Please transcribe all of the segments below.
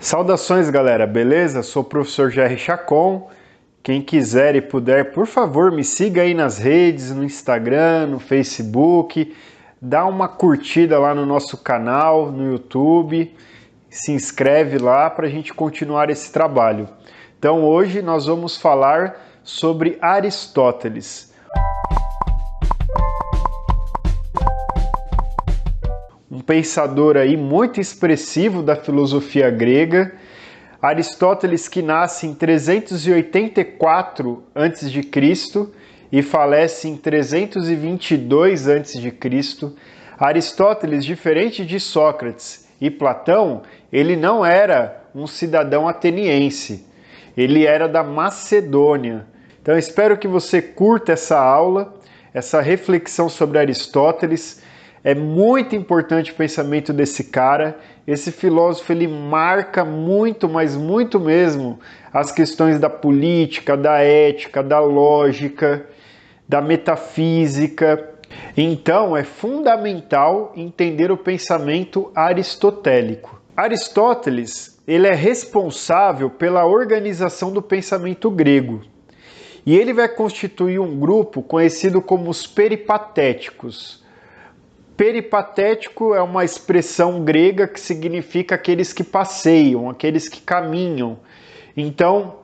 Saudações, galera, beleza? Sou o professor Jerry Chacon. Quem quiser e puder, por favor, me siga aí nas redes, no Instagram, no Facebook, dá uma curtida lá no nosso canal, no YouTube, se inscreve lá para a gente continuar esse trabalho. Então hoje nós vamos falar sobre Aristóteles. Um pensador aí muito expressivo da filosofia grega. Aristóteles, que nasce em 384 a.C. e falece em 322 a.C. Aristóteles, diferente de Sócrates e Platão, ele não era um cidadão ateniense, ele era da Macedônia. Então espero que você curta essa aula, essa reflexão sobre Aristóteles. É muito importante o pensamento desse cara. Esse filósofo, ele marca muito, mas muito mesmo, as questões da política, da ética, da lógica, da metafísica. Então, é fundamental entender o pensamento aristotélico. Aristóteles, ele é responsável pela organização do pensamento grego. E ele vai constituir um grupo conhecido como os peripatéticos. Peripatético é uma expressão grega que significa aqueles que passeiam, aqueles que caminham. Então,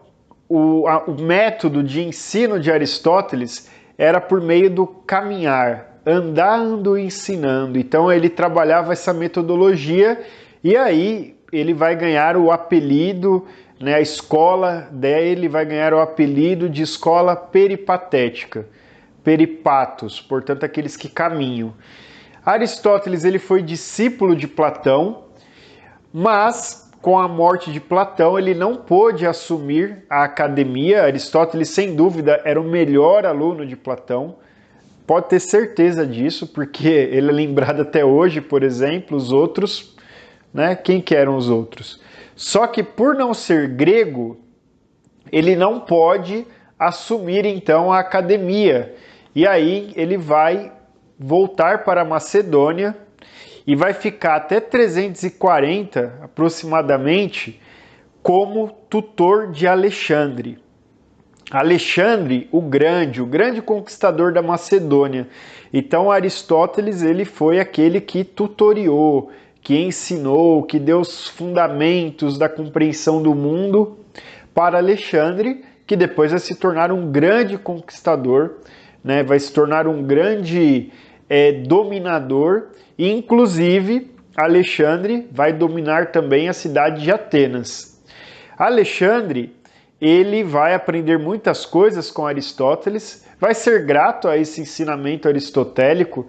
o método de ensino de Aristóteles era por meio do caminhar, andando e ensinando. Então, ele trabalhava essa metodologia e aí ele vai ganhar o apelido, a escola dele vai ganhar o apelido de escola peripatética. Peripatos, portanto, aqueles que caminham. Aristóteles ele foi discípulo de Platão, mas com a morte de Platão ele não pôde assumir a academia. Aristóteles, sem dúvida, era o melhor aluno de Platão, pode ter certeza disso, porque ele é lembrado até hoje, por exemplo, os outros, Quem que eram os outros? Só que por não ser grego, ele não pode assumir então a academia, e aí ele vai voltar para a Macedônia e vai ficar até 340 aproximadamente como tutor de Alexandre. Alexandre o grande conquistador da Macedônia. Então Aristóteles ele foi aquele que tutoriou, que ensinou, que deu os fundamentos da compreensão do mundo para Alexandre, que depois vai se tornar um grande conquistador, vai se tornar um grande dominador, e inclusive Alexandre vai dominar também a cidade de Atenas. Alexandre, ele vai aprender muitas coisas com Aristóteles, vai ser grato a esse ensinamento aristotélico,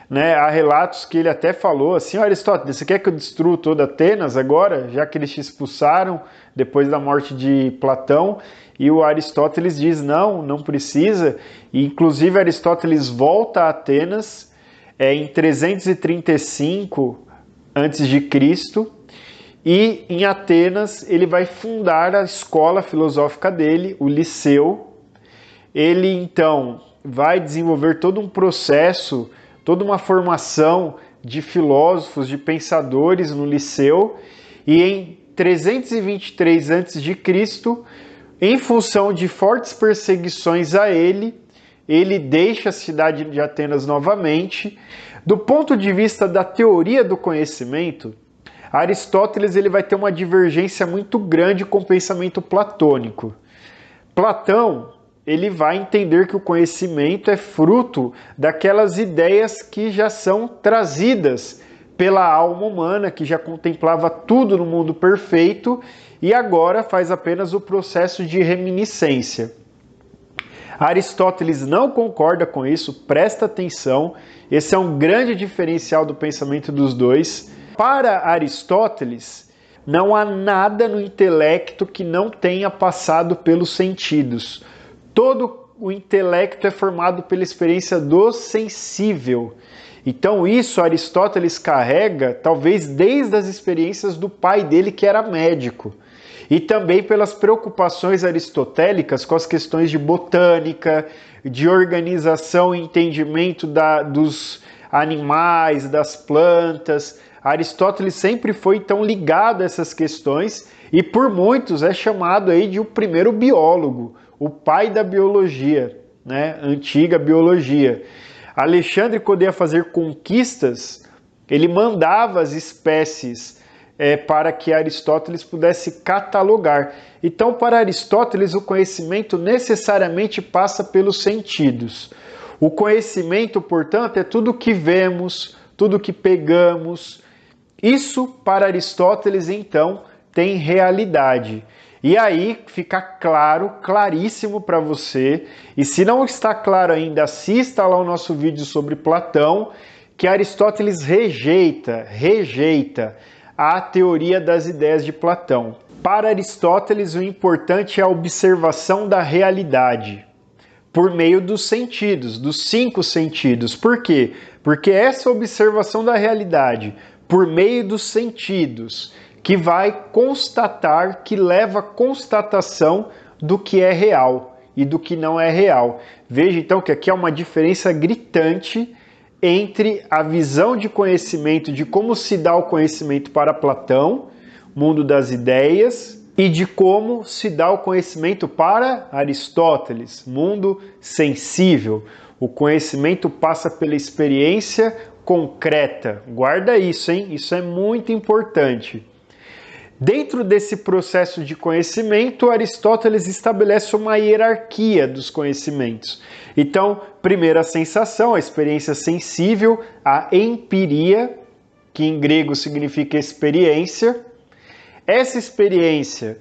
Há relatos que ele até falou assim: Aristóteles, você quer que eu destrua toda Atenas agora, já que eles te expulsaram depois da morte de Platão? E o Aristóteles diz: não precisa. E, inclusive Aristóteles volta a Atenas em 335 a.C. e em Atenas ele vai fundar a escola filosófica dele, o Liceu. Ele então vai desenvolver todo um processo, toda uma formação de filósofos, de pensadores no Liceu, e em 323 a.C., em função de fortes perseguições a ele deixa a cidade de Atenas novamente. Do ponto de vista da teoria do conhecimento, Aristóteles ele vai ter uma divergência muito grande com o pensamento platônico. Platão ele vai entender que o conhecimento é fruto daquelas ideias que já são trazidas pela alma humana, que já contemplava tudo no mundo perfeito e agora faz apenas o processo de reminiscência. Aristóteles não concorda com isso, presta atenção, esse é um grande diferencial do pensamento dos dois. Para Aristóteles, não há nada no intelecto que não tenha passado pelos sentidos. Todo o intelecto é formado pela experiência do sensível. Então isso Aristóteles carrega talvez desde as experiências do pai dele, que era médico. E também pelas preocupações aristotélicas com as questões de botânica, de organização e entendimento dos animais, das plantas. Aristóteles sempre foi então ligado a essas questões e por muitos é chamado aí de o primeiro biólogo, o pai da biologia, né? Antiga biologia. Alexandre, quando ia fazer conquistas, ele mandava as espécies para que Aristóteles pudesse catalogar. Então, para Aristóteles, o conhecimento necessariamente passa pelos sentidos. O conhecimento, portanto, é tudo que vemos, tudo que pegamos. Isso, para Aristóteles, então, tem realidade. E aí fica claro, claríssimo para você, e se não está claro ainda, assista lá o nosso vídeo sobre Platão, que Aristóteles rejeita a teoria das ideias de Platão. Para Aristóteles, o importante é a observação da realidade, por meio dos sentidos, dos 5 sentidos. Por quê? Porque essa observação da realidade, por meio dos sentidos, que vai constatar, que leva à constatação do que é real e do que não é real. Veja então que aqui há uma diferença gritante entre a visão de conhecimento, de como se dá o conhecimento para Platão, mundo das ideias, e de como se dá o conhecimento para Aristóteles, mundo sensível. O conhecimento passa pela experiência concreta. Guarda isso, hein? Isso é muito importante. Dentro desse processo de conhecimento, Aristóteles estabelece uma hierarquia dos conhecimentos. Então, primeiro a sensação, a experiência sensível, a empiria, que em grego significa experiência. Essa experiência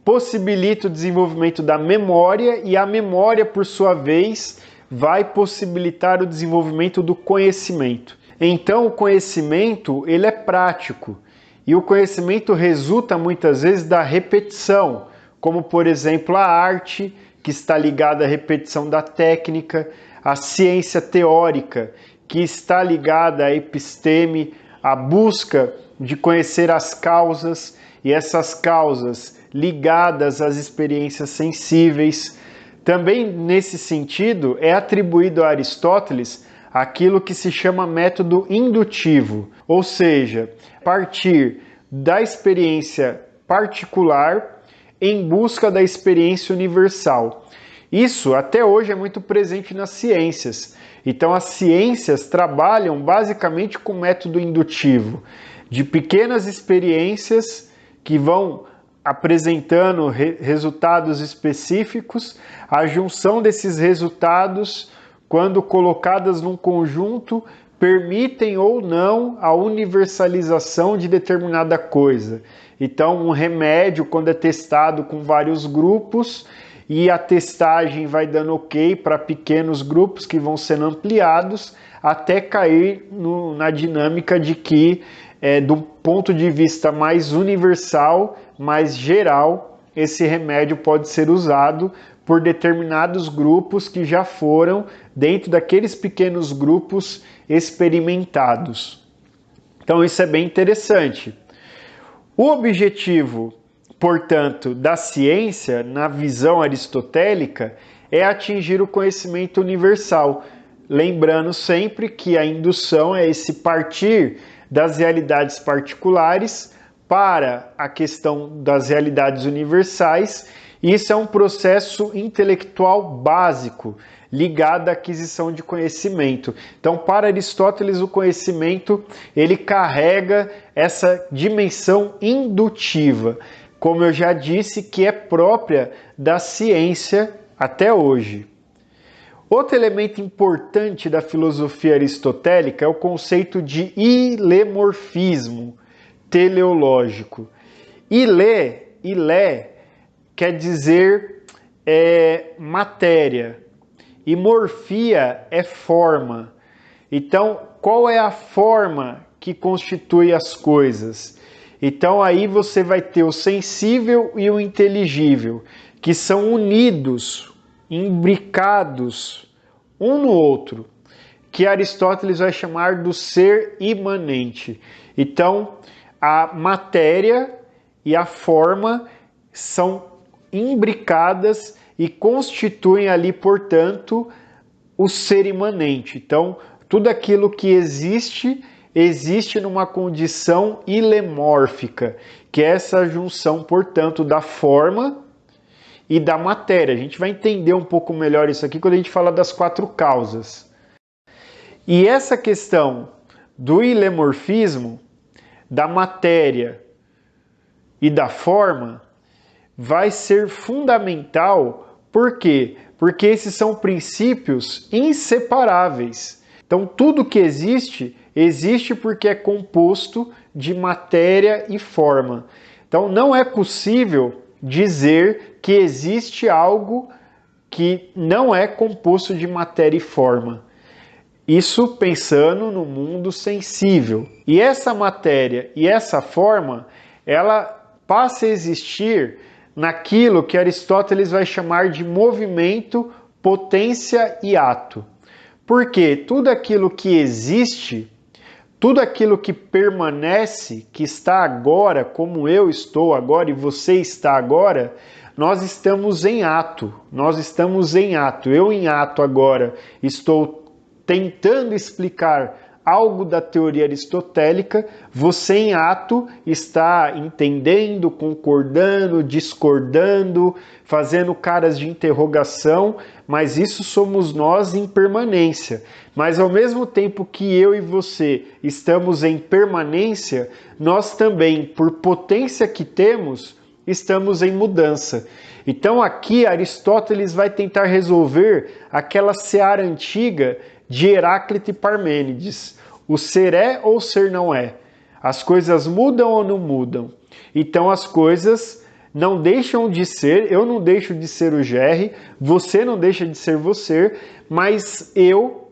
possibilita o desenvolvimento da memória e a memória, por sua vez, vai possibilitar o desenvolvimento do conhecimento. Então, o conhecimento ele é prático. E o conhecimento resulta muitas vezes da repetição, como por exemplo a arte, que está ligada à repetição da técnica, a ciência teórica, que está ligada à episteme, à busca de conhecer as causas, e essas causas ligadas às experiências sensíveis. Também nesse sentido é atribuído a Aristóteles aquilo que se chama método indutivo, ou seja, partir da experiência particular em busca da experiência universal. Isso até hoje é muito presente nas ciências. Então as ciências trabalham basicamente com método indutivo, de pequenas experiências que vão apresentando resultados específicos, a junção desses resultados, quando colocadas num conjunto, permitem ou não a universalização de determinada coisa. Então, um remédio, quando é testado com vários grupos, e a testagem vai dando ok para pequenos grupos que vão sendo ampliados, até cair na dinâmica de que, do ponto de vista mais universal, mais geral, esse remédio pode ser usado por determinados grupos que já foram, dentro daqueles pequenos grupos, experimentados. Então isso é bem interessante. O objetivo, portanto, da ciência, na visão aristotélica, é atingir o conhecimento universal. Lembrando sempre que a indução é esse partir das realidades particulares para a questão das realidades universais. Isso é um processo intelectual básico, ligado à aquisição de conhecimento. Então, para Aristóteles, o conhecimento ele carrega essa dimensão indutiva, como eu já disse, que é própria da ciência até hoje. Outro elemento importante da filosofia aristotélica é o conceito de ilemorfismo teleológico. Ilé quer dizer matéria, e morfia é forma. Então, qual é a forma que constitui as coisas? Então, aí você vai ter o sensível e o inteligível, que são unidos, imbricados um no outro, que Aristóteles vai chamar do ser imanente. Então, a matéria e a forma são imbricadas e constituem ali, portanto, o ser imanente. Então, tudo aquilo que existe existe numa condição ilemórfica, que é essa junção, portanto, da forma e da matéria. A gente vai entender um pouco melhor isso aqui quando a gente fala das 4 causas. E essa questão do ilemorfismo, da matéria e da forma, vai ser fundamental. Por quê? Porque esses são princípios inseparáveis. Então, tudo que existe, existe porque é composto de matéria e forma. Então, não é possível dizer que existe algo que não é composto de matéria e forma. Isso pensando no mundo sensível. E essa matéria e essa forma, ela passa a existir naquilo que Aristóteles vai chamar de movimento, potência e ato. Porque tudo aquilo que existe, tudo aquilo que permanece, que está agora, como eu estou agora e você está agora, nós estamos em ato. Nós estamos em ato. Eu em ato agora estou tentando explicar algo da teoria aristotélica, você em ato está entendendo, concordando, discordando, fazendo caras de interrogação, mas isso somos nós em permanência. Mas ao mesmo tempo que eu e você estamos em permanência, nós também, por potência que temos, estamos em mudança. Então aqui Aristóteles vai tentar resolver aquela seara antiga de Heráclito e Parmênides. O ser é ou ser não é? As coisas mudam ou não mudam? Então as coisas não deixam de ser, eu não deixo de ser o Jerry, você não deixa de ser você, mas eu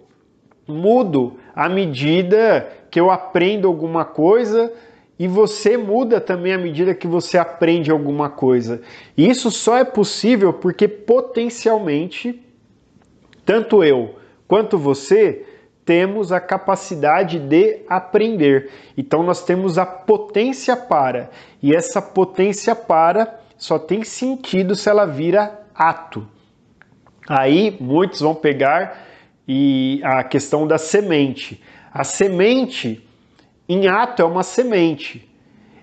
mudo à medida que eu aprendo alguma coisa e você muda também à medida que você aprende alguma coisa. E isso só é possível porque potencialmente, tanto eu quanto você, temos a capacidade de aprender. Então nós temos a potência para. E essa potência para só tem sentido se ela vira ato. Aí muitos vão pegar a questão da semente. A semente, em ato, é uma semente.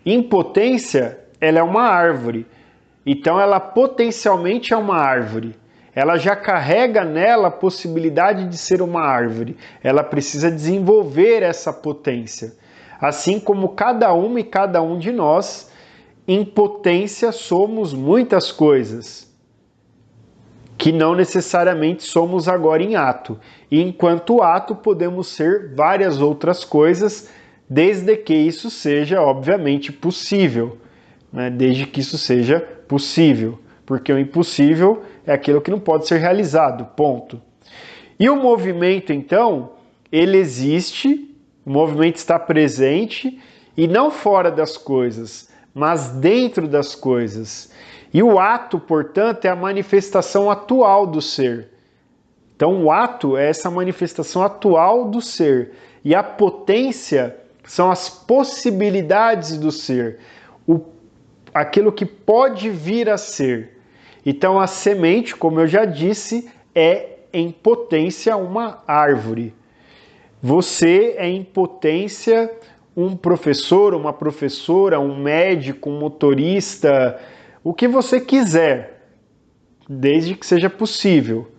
Em potência, ela é uma árvore. Então ela potencialmente é uma árvore. Ela já carrega nela a possibilidade de ser uma árvore. Ela precisa desenvolver essa potência. Assim como cada uma e cada um de nós, em potência somos muitas coisas, que não necessariamente somos agora em ato. E enquanto ato podemos ser várias outras coisas, desde que isso seja, obviamente, possível. Né? Desde que isso seja possível. Porque o impossível é aquilo que não pode ser realizado, ponto. E o movimento, então, ele existe, o movimento está presente, e não fora das coisas, mas dentro das coisas. E o ato, portanto, é a manifestação atual do ser. Então, o ato é essa manifestação atual do ser. E a potência são as possibilidades do ser, aquilo que pode vir a ser. Então a semente, como eu já disse, é em potência uma árvore. Você é em potência um professor, uma professora, um médico, um motorista, o que você quiser, desde que seja possível.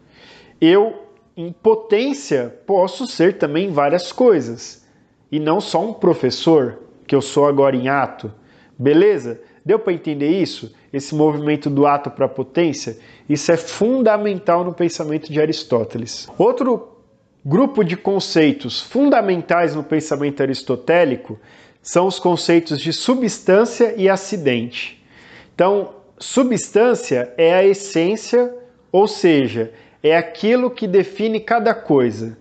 Eu, em potência, posso ser também várias coisas, e não só um professor, que eu sou agora em ato. Beleza? Deu para entender isso? Esse movimento do ato para a potência? Isso é fundamental no pensamento de Aristóteles. Outro grupo de conceitos fundamentais no pensamento aristotélico são os conceitos de substância e acidente. Então, substância é a essência, ou seja, é aquilo que define cada coisa,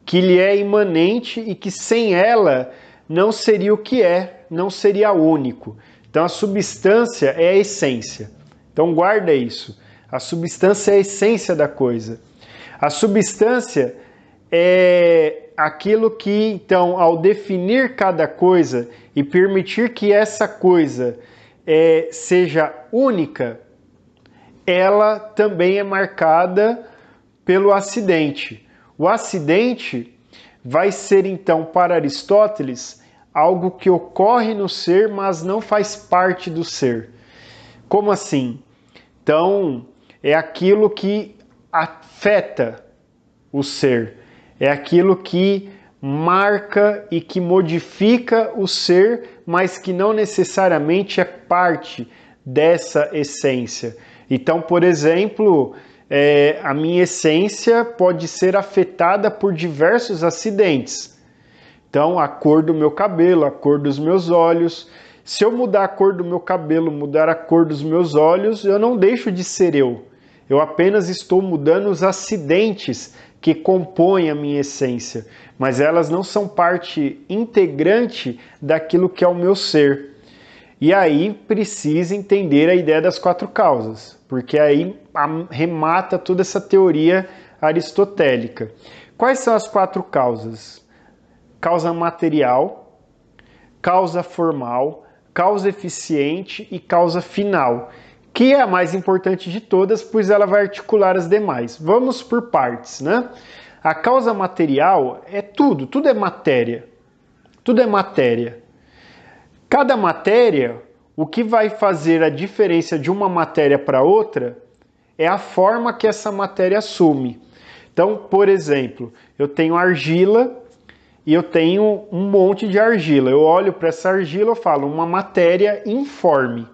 que lhe é imanente e que sem ela não seria o que é, não seria único. Então a substância é a essência. Então guarda isso. A substância é a essência da coisa. A substância é aquilo que, então, ao definir cada coisa e permitir que essa coisa seja única, ela também é marcada pelo acidente. O acidente vai ser então para Aristóteles algo que ocorre no ser, mas não faz parte do ser. Como assim? Então, é aquilo que afeta o ser, é aquilo que marca e que modifica o ser, mas que não necessariamente é parte dessa essência. Então, por exemplo, a minha essência pode ser afetada por diversos acidentes. Então, a cor do meu cabelo, a cor dos meus olhos. Se eu mudar a cor do meu cabelo, mudar a cor dos meus olhos, eu não deixo de ser eu. Eu apenas estou mudando os acidentes que compõem a minha essência, mas elas não são parte integrante daquilo que é o meu ser. E aí precisa entender a ideia das quatro causas, porque aí remata toda essa teoria aristotélica. Quais são as quatro causas? Causa material, causa formal, causa eficiente e causa final, que é a mais importante de todas, pois ela vai articular as demais. Vamos por partes, né? A causa material é tudo, tudo é matéria. Tudo é matéria. Cada matéria, o que vai fazer a diferença de uma matéria para outra é a forma que essa matéria assume. Então, por exemplo, eu tenho argila e eu tenho um monte de argila. Eu olho para essa argila e falo, uma matéria informe.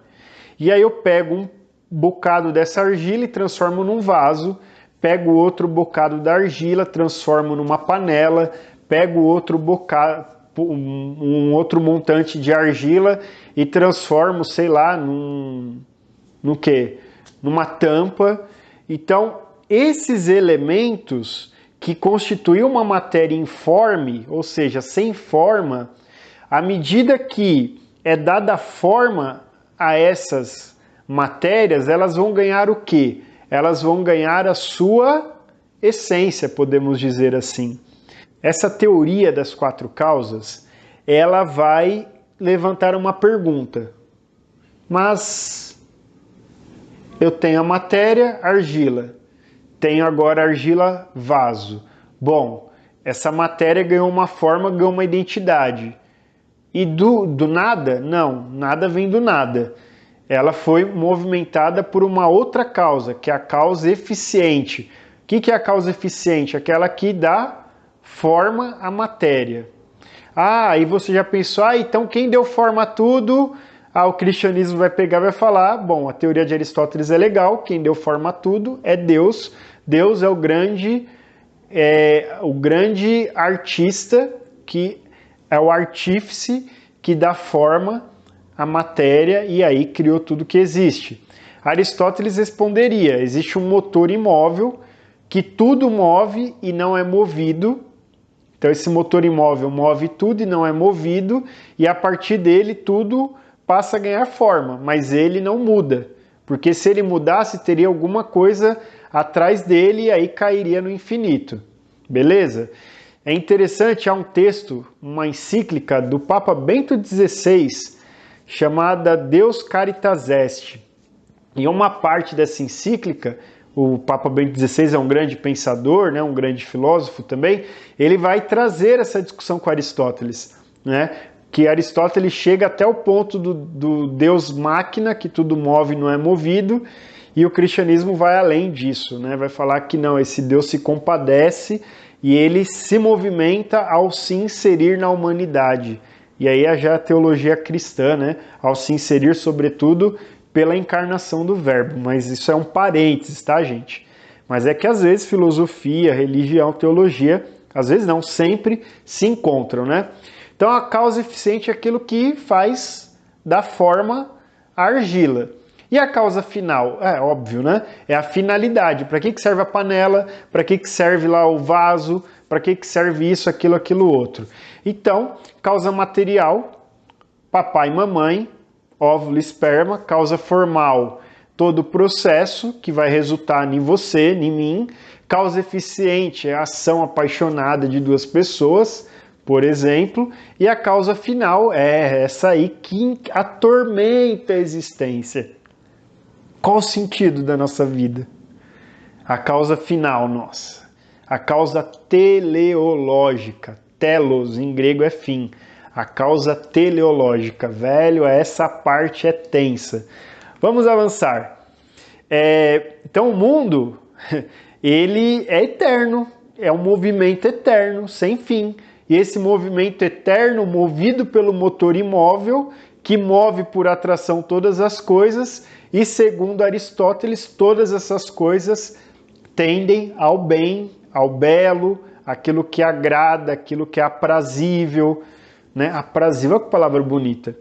E aí eu pego um bocado dessa argila e transformo num vaso, pego outro bocado da argila, transformo numa panela, pego outro bocado, um outro montante de argila e transformo, sei lá, no quê? Numa tampa. Então, esses elementos que constituem uma matéria informe, ou seja, sem forma, à medida que é dada forma a essas matérias, elas vão ganhar o quê? Elas vão ganhar a sua essência, podemos dizer assim. Essa teoria das quatro causas, ela vai levantar uma pergunta. Mas eu tenho a matéria, argila. Tenho agora argila, vaso. Bom, essa matéria ganhou uma forma, ganhou uma identidade. E do nada? Não, nada vem do nada. Ela foi movimentada por uma outra causa, que é a causa eficiente. O que é a causa eficiente? Aquela que dá forma à matéria. Aí você já pensou, então quem deu forma a tudo? O cristianismo vai pegar e vai falar, bom, a teoria de Aristóteles é legal, quem deu forma a tudo é Deus. Deus é o grande artista, que é o artífice que dá forma à matéria e aí criou tudo que existe. Aristóteles responderia, existe um motor imóvel que tudo move e não é movido. Então esse motor imóvel move tudo e não é movido, e a partir dele tudo passa a ganhar forma, mas ele não muda, porque se ele mudasse teria alguma coisa atrás dele e aí cairia no infinito. Beleza? É interessante, há um texto, uma encíclica do Papa Bento XVI, chamada Deus Caritas Est. E uma parte dessa encíclica, o Papa Bento XVI é um grande pensador, né, um grande filósofo também, ele vai trazer essa discussão com Aristóteles, né, que Aristóteles chega até o ponto do Deus máquina, que tudo move e não é movido, e o cristianismo vai além disso, né, vai falar que não, esse Deus se compadece e ele se movimenta ao se inserir na humanidade. E aí é já a teologia cristã, né, ao se inserir sobretudo pela encarnação do verbo, mas isso é um parênteses, tá, gente? Mas é que às vezes filosofia, religião, teologia, às vezes não, sempre se encontram, né? Então a causa eficiente é aquilo que faz da forma a argila. E a causa final? É óbvio, né? É a finalidade. Para que serve a panela? Para que serve lá o vaso? Para que serve isso, aquilo, outro? Então, causa material, papai e mamãe, óvulo e esperma, causa formal, todo o processo que vai resultar em você, em mim. Causa eficiente é a ação apaixonada de duas pessoas, por exemplo. E a causa final é essa aí que atormenta a existência. Qual o sentido da nossa vida? A causa final nossa. a causa teleológica. Telos, em grego, é fim. A causa teleológica. Velho, essa parte é tensa. Vamos avançar. Então, o mundo, ele é eterno. É um movimento eterno, sem fim. E esse movimento eterno, movido pelo motor imóvel, que move por atração todas as coisas, e segundo Aristóteles, todas essas coisas tendem ao bem, ao belo, aquilo que agrada, aquilo que é aprazível, né? Aprazível, que palavra bonita.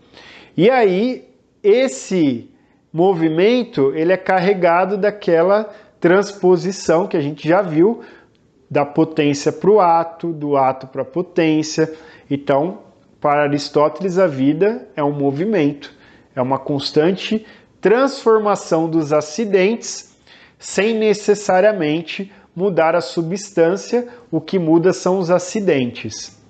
E aí, esse movimento, ele é carregado daquela transposição que a gente já viu, da potência para o ato, do ato para a potência. Então, para Aristóteles, a vida é um movimento, é uma constante transformação dos acidentes, sem necessariamente mudar a substância, o que muda são os acidentes.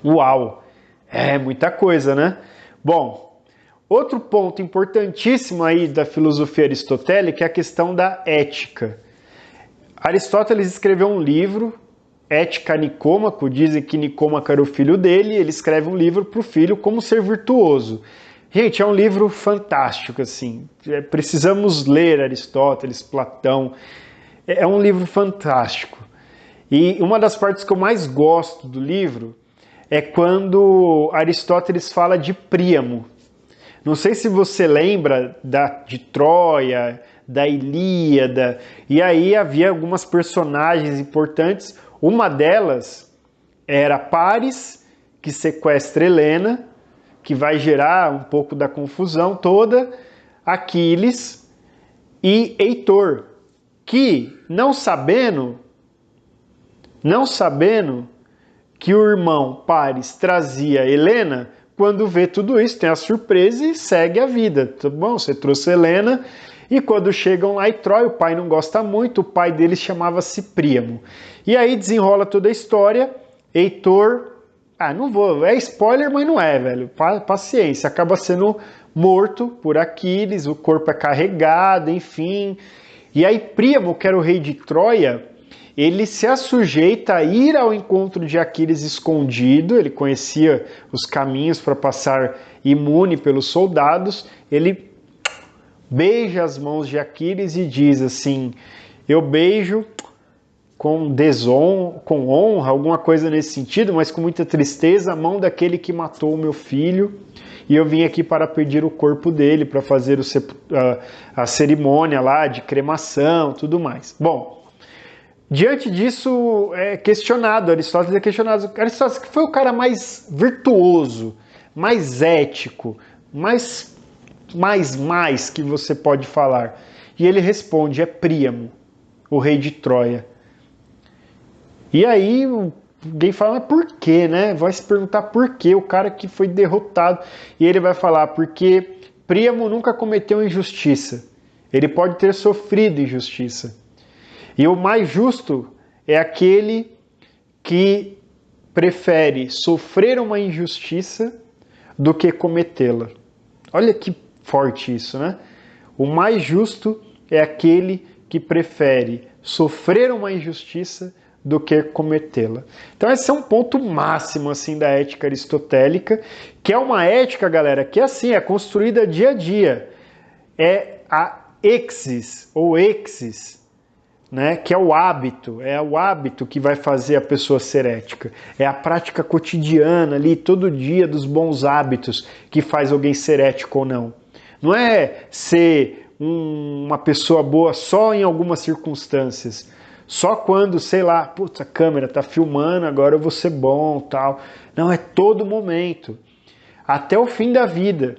Uau! É muita coisa, né? Bom, outro ponto importantíssimo aí da filosofia aristotélica é a questão da ética. Aristóteles escreveu um livro, Ética Nicômaco, dizem que Nicômaco era o filho dele, ele escreve um livro para o filho como ser virtuoso. Gente, é um livro fantástico, assim, precisamos ler Aristóteles, Platão, é um livro fantástico. E uma das partes que eu mais gosto do livro é quando Aristóteles fala de Príamo. Não sei se você lembra de Troia, da Ilíada, e aí havia algumas personagens importantes. Uma delas era Paris, que sequestra Helena, que vai gerar um pouco da confusão toda, Aquiles e Heitor, que não sabendo que o irmão Paris trazia Helena, quando vê tudo isso, tem a surpresa e segue a vida. Tá bom, você trouxe Helena. E quando chegam lá em Troia, o pai não gosta muito, o pai deles chamava-se Príamo. E aí desenrola toda a história, Heitor, não vou, é spoiler, mas não é, velho, paciência, acaba sendo morto por Aquiles, o corpo é carregado, enfim. E aí Príamo, que era o rei de Troia, ele se assujeita a ir ao encontro de Aquiles escondido, ele conhecia os caminhos para passar imune pelos soldados, ele beija as mãos de Aquiles e diz assim, eu beijo com desonra, com honra, alguma coisa nesse sentido, mas com muita tristeza, a mão daquele que matou o meu filho, e eu vim aqui para pedir o corpo dele, para fazer a cerimônia lá de cremação, tudo mais. Bom, diante disso é questionado, Aristóteles é questionado, Aristóteles que foi o cara mais virtuoso, mais ético, mais que você pode falar? E ele responde, é Príamo, o rei de Troia. E aí alguém fala, mas por quê, né? Vai se perguntar por quê, o cara que foi derrotado. E ele vai falar, porque Príamo nunca cometeu injustiça. Ele pode ter sofrido injustiça. E o mais justo é aquele que prefere sofrer uma injustiça do que cometê-la. Olha que forte isso, né? O mais justo é aquele que prefere sofrer uma injustiça do que cometê-la. Então esse é um ponto máximo assim da ética aristotélica, que é uma ética, galera, que assim é construída dia a dia. É a exis ou exis, né, que é o hábito que vai fazer a pessoa ser ética. É a prática cotidiana ali, todo dia, dos bons hábitos que faz alguém ser ético ou não. Não é ser uma pessoa boa só em algumas circunstâncias. Só quando, sei lá, putz, a câmera tá filmando, agora eu vou ser bom, tal. Não, é todo momento. Até o fim da vida.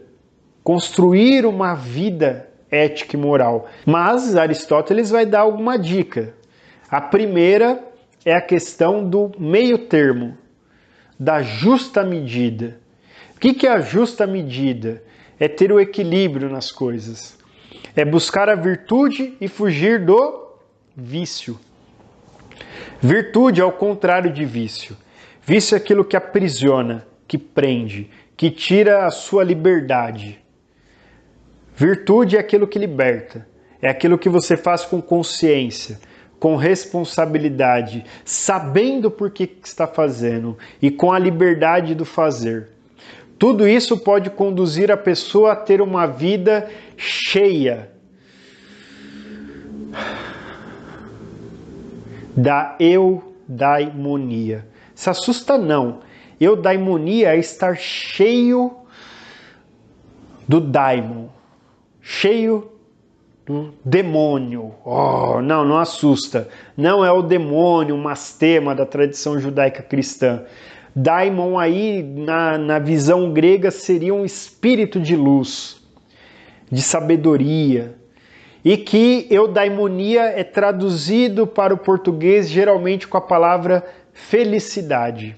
Construir uma vida ética e moral. Mas Aristóteles vai dar alguma dica. A primeira é a questão do meio termo, da justa medida. O que é a justa medida? É ter o equilíbrio nas coisas. É buscar a virtude e fugir do vício. Virtude é o contrário de vício. Vício é aquilo que aprisiona, que prende, que tira a sua liberdade. Virtude é aquilo que liberta. É aquilo que você faz com consciência, com responsabilidade, sabendo por que está fazendo e com a liberdade do fazer. Tudo isso pode conduzir a pessoa a ter uma vida cheia da eudaimonia. Se assusta não. Eudaimonia é estar cheio do daimon, cheio do demônio. Oh, não assusta. Não é o demônio, o mastema da tradição judaica cristã. Daimon aí, na visão grega, seria um espírito de luz, de sabedoria. E que eudaimonia é traduzido para o português geralmente com a palavra felicidade.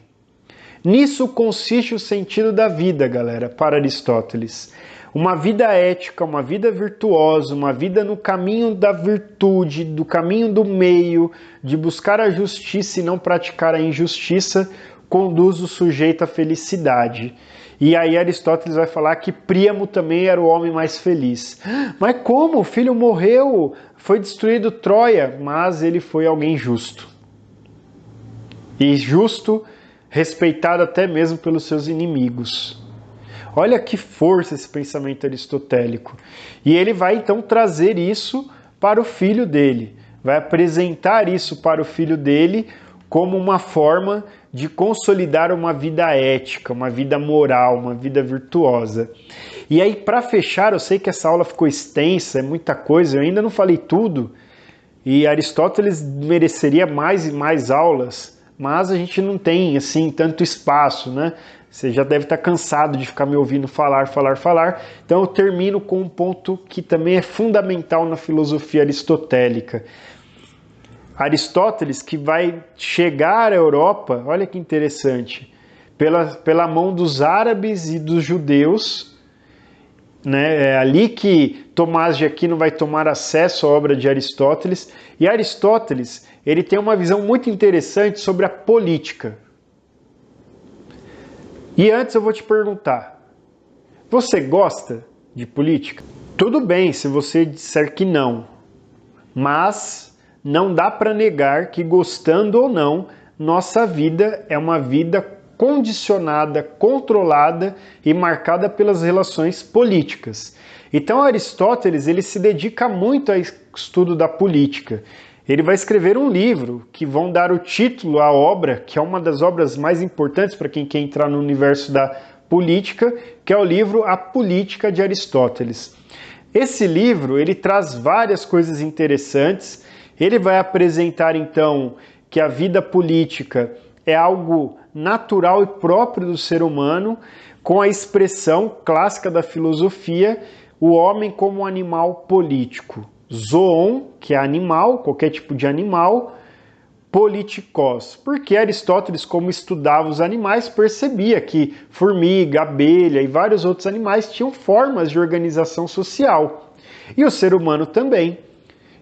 Nisso consiste o sentido da vida, galera, para Aristóteles. Uma vida ética, uma vida virtuosa, uma vida no caminho da virtude, do caminho do meio, de buscar a justiça e não praticar a injustiça, conduz o sujeito à felicidade. E aí Aristóteles vai falar que Príamo também era o homem mais feliz. Mas como? O filho morreu, foi destruído Troia, mas ele foi alguém justo. E justo, respeitado até mesmo pelos seus inimigos. Olha que força esse pensamento aristotélico. E ele vai então trazer isso para o filho dele. Vai apresentar isso para o filho dele como uma forma de consolidar uma vida ética, uma vida moral, uma vida virtuosa. E aí, para fechar, eu sei que essa aula ficou extensa, é muita coisa, eu ainda não falei tudo, e Aristóteles mereceria mais e mais aulas, mas a gente não tem, assim, tanto espaço, né? Você já deve estar cansado de ficar me ouvindo falar. Então eu termino com um ponto que também é fundamental na filosofia aristotélica. Aristóteles, que vai chegar à Europa, olha que interessante, pela mão dos árabes e dos judeus, né? É ali que Tomás de Aquino vai tomar acesso à obra de Aristóteles, e Aristóteles ele tem uma visão muito interessante sobre a política. E antes eu vou te perguntar, você gosta de política? Tudo bem se você disser que não, mas não dá para negar que, gostando ou não, nossa vida é uma vida condicionada, controlada e marcada pelas relações políticas. Então Aristóteles ele se dedica muito ao estudo da política. Ele vai escrever um livro que vão dar o título à obra, que é uma das obras mais importantes para quem quer entrar no universo da política, que é o livro A Política de Aristóteles. Esse livro ele traz várias coisas interessantes. Ele vai apresentar, então, que a vida política é algo natural e próprio do ser humano, com a expressão clássica da filosofia, o homem como um animal político. Zoon, que é animal, qualquer tipo de animal, politikos. Porque Aristóteles, como estudava os animais, percebia que formiga, abelha e vários outros animais tinham formas de organização social. E o ser humano também.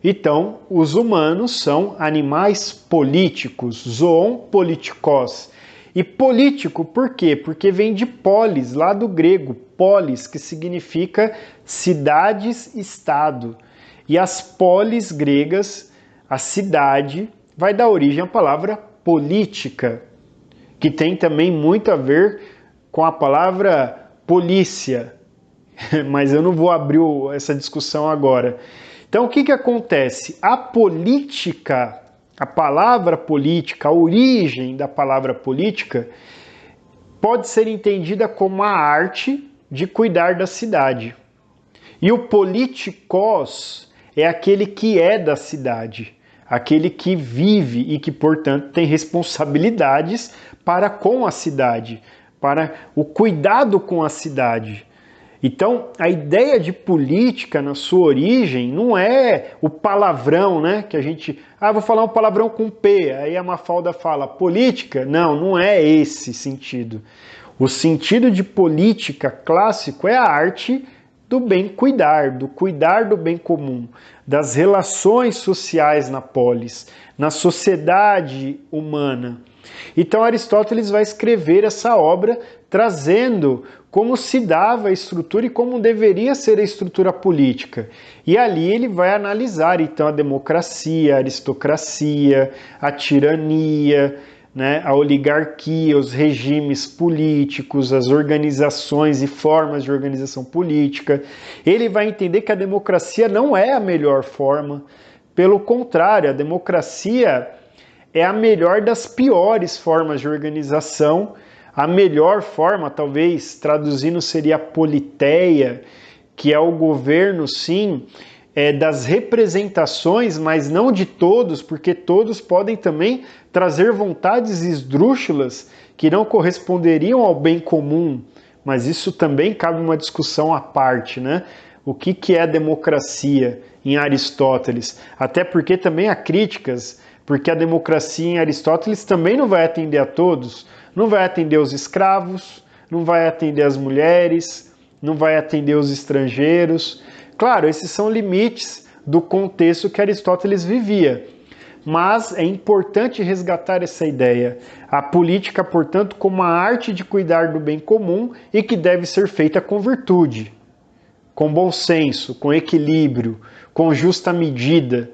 Então, os humanos são animais políticos, zoon politikos. E político por quê? Porque vem de polis, lá do grego, polis, que significa cidades-estado. E as polis gregas, a cidade, vai dar origem à palavra política, que tem também muito a ver com a palavra polícia. Mas eu não vou abrir essa discussão agora. Então, o que acontece? A política, a palavra política, a origem da palavra política, pode ser entendida como a arte de cuidar da cidade. E o politikos é aquele que é da cidade, aquele que vive e que, portanto, tem responsabilidades para com a cidade, para o cuidado com a cidade. Então, a ideia de política, na sua origem, não é o palavrão, né? Que a gente... vou falar um palavrão com P. Aí a Mafalda fala, política? Não é esse sentido. O sentido de política clássico é a arte do bem cuidar, do cuidar do bem comum, das relações sociais na polis, na sociedade humana. Então Aristóteles vai escrever essa obra trazendo como se dava a estrutura e como deveria ser a estrutura política. E ali ele vai analisar então a democracia, a aristocracia, a tirania, né, a oligarquia, os regimes políticos, as organizações e formas de organização política. Ele vai entender que a democracia não é a melhor forma, pelo contrário, a democracia é a melhor das piores formas de organização. A melhor forma, talvez, traduzindo, seria a politeia, que é o governo, sim, das representações, mas não de todos, porque todos podem também trazer vontades esdrúxulas que não corresponderiam ao bem comum, mas isso também cabe uma discussão à parte, né? O que é a democracia em Aristóteles? Até porque também há críticas, porque a democracia em Aristóteles também não vai atender a todos, não vai atender os escravos, não vai atender as mulheres, não vai atender os estrangeiros. Claro, esses são limites do contexto que Aristóteles vivia, mas é importante resgatar essa ideia. A política, portanto, como a arte de cuidar do bem comum e que deve ser feita com virtude, com bom senso, com equilíbrio, com justa medida.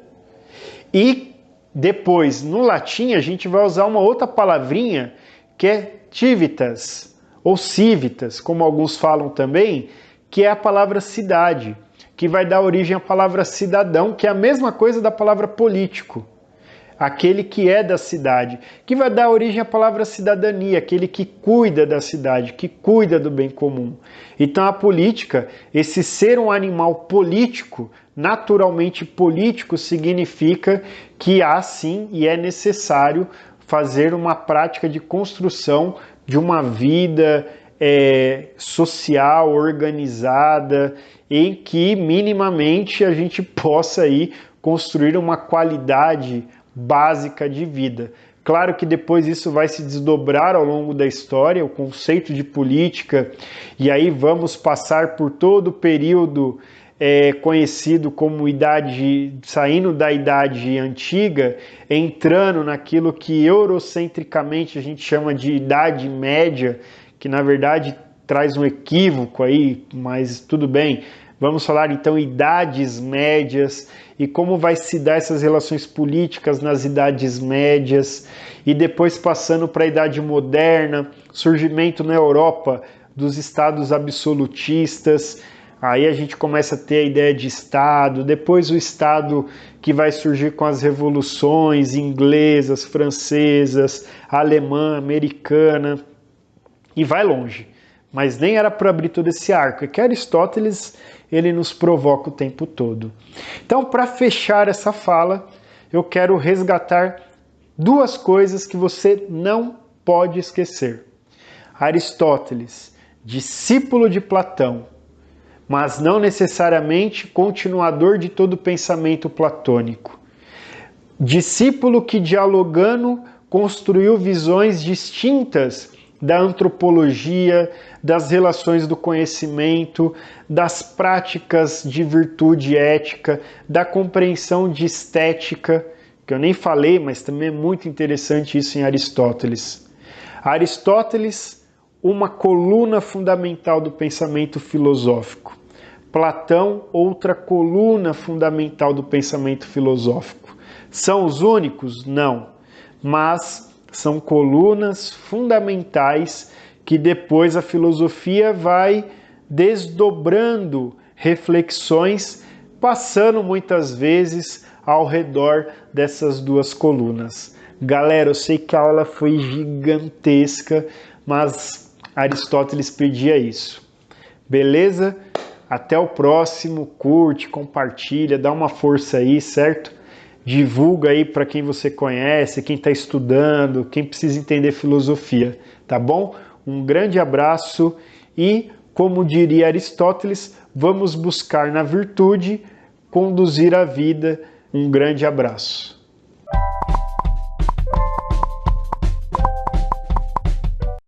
E depois, no latim, a gente vai usar uma outra palavrinha que é civitas, ou civitas, como alguns falam também, que é a palavra cidade, que vai dar origem à palavra cidadão, que é a mesma coisa da palavra político, aquele que é da cidade, que vai dar origem à palavra cidadania, aquele que cuida da cidade, que cuida do bem comum. Então a política, esse ser um animal político, naturalmente político, significa que há sim e é necessário fazer uma prática de construção de uma vida social, organizada, em que minimamente a gente possa aí construir uma qualidade básica de vida. Claro que depois isso vai se desdobrar ao longo da história, o conceito de política, e aí vamos passar por todo o período conhecido como idade, saindo da idade antiga, entrando naquilo que eurocentricamente a gente chama de idade média, que na verdade traz um equívoco aí, mas tudo bem. Vamos falar então idades médias e como vai se dar essas relações políticas nas idades médias e depois passando para a idade moderna, surgimento na Europa dos estados absolutistas. Aí a gente começa a ter a ideia de Estado, depois o Estado que vai surgir com as revoluções inglesas, francesas, alemã, americana, e vai longe. Mas nem era para abrir todo esse arco, é que Aristóteles ele nos provoca o tempo todo. Então, para fechar essa fala, eu quero resgatar duas coisas que você não pode esquecer. Aristóteles, discípulo de Platão, mas não necessariamente continuador de todo o pensamento platônico. Discípulo que, dialogando, construiu visões distintas da antropologia, das relações do conhecimento, das práticas de virtude ética, da compreensão de estética, que eu nem falei, mas também é muito interessante isso em Aristóteles. Aristóteles, uma coluna fundamental do pensamento filosófico. Platão, outra coluna fundamental do pensamento filosófico. São os únicos? Não. Mas são colunas fundamentais que depois a filosofia vai desdobrando reflexões, passando muitas vezes ao redor dessas duas colunas. Galera, eu sei que a aula foi gigantesca, mas Aristóteles pedia isso. Beleza? Até o próximo, curte, compartilha, dá uma força aí, certo? Divulga aí para quem você conhece, quem está estudando, quem precisa entender filosofia, tá bom? Um grande abraço e, como diria Aristóteles, vamos buscar na virtude conduzir a vida. Um grande abraço.